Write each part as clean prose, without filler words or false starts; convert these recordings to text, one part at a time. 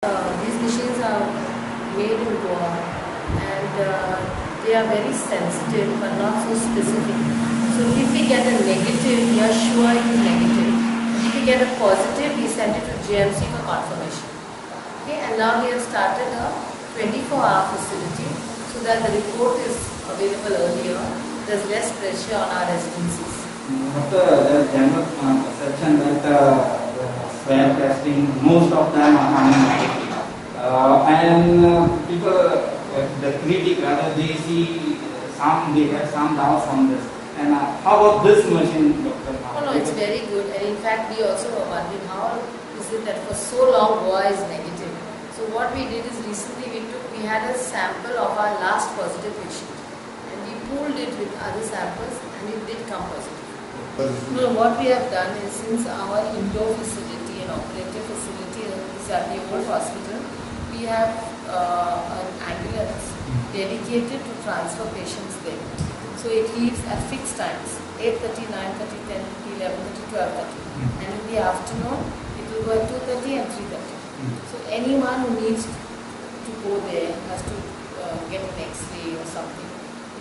These machines are made in Goa and they are very sensitive but not so specific. So if we get a negative, we are sure it is negative. If we get a positive, we send it to GMC for confirmation. Okay, and now we have started a 24-hour facility so that the report is available earlier. There's less pressure on our residencies. After the general perception that swab testing, most of them are coming negative. And people, the critic, rather they see they have some doubts on this. And how about this machine, Dr. No, it's very good. And in fact, we also were wondering how is it that for so long Goa is negative. So what we did is recently we had a sample of our last positive patient. And we pooled it with other samples and it did come positive. No, what we have done is since our indoor facility and operative facility is at the old hospital, we have an ambulance dedicated to transfer patients there. So it leaves at fixed times, 8:30, 9:30, 10:30, 11:30, 12:30. And in the afternoon, it will go at 2:30 and 3:30. So anyone who needs to go there has to get an X-ray or something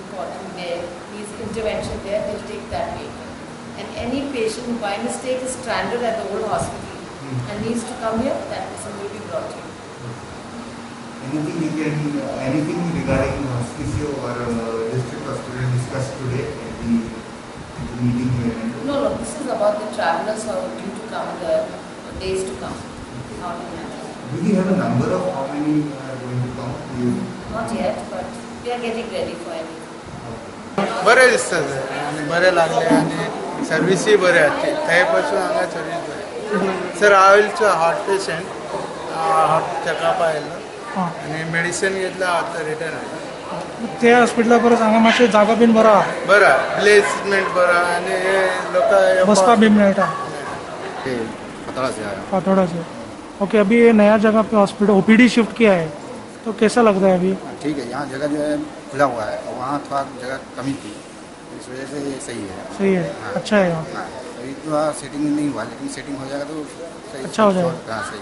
important there, needs intervention there, they'll take that vehicle. And any patient who by mistake is stranded at the old hospital and needs to come here, that person will be brought here. Anything regarding hospicio or district hospital discussed today at the meeting here? No, this is about the travellers who are due to come in the days to come. Do we have a number of how many are going to come? Not yet, but we are getting ready for everything. बरे दिसतात आणि बरे लागले आणि सर्विसही बरे आहेत त्यापासून हांगा सर्विस बरे सर हांवें हार्ट पेशंट हार्ट चॅकअप आयिल्लो आणि मेडिसिन घेतलं आता रिटर्न आयलो त्या हॉस्पिटला परत हांगा मातशें जागा बीन बरो बरा प्लेसमेंट बरा आणि लोक बसपा भी मेळटा खतरा फातोड़ा से। ओके, अभी ये नया जगह पे हॉस्पिटल ओपीडी शिफ्ट किया है तो कैसा लग रहा है अभी? ठीक है, यहाँ जगह जो है खुला हुआ है और वहाँ थोड़ा जगह कमी थी, इस वजह से ये सही है। सही है, हाँ, अच्छा है यहाँ। अभी तो सेटिंग नहीं हुआ, लेकिन सेटिंग हो जाएगा तो सही, अच्छा हो जाएगा। हाँ सही।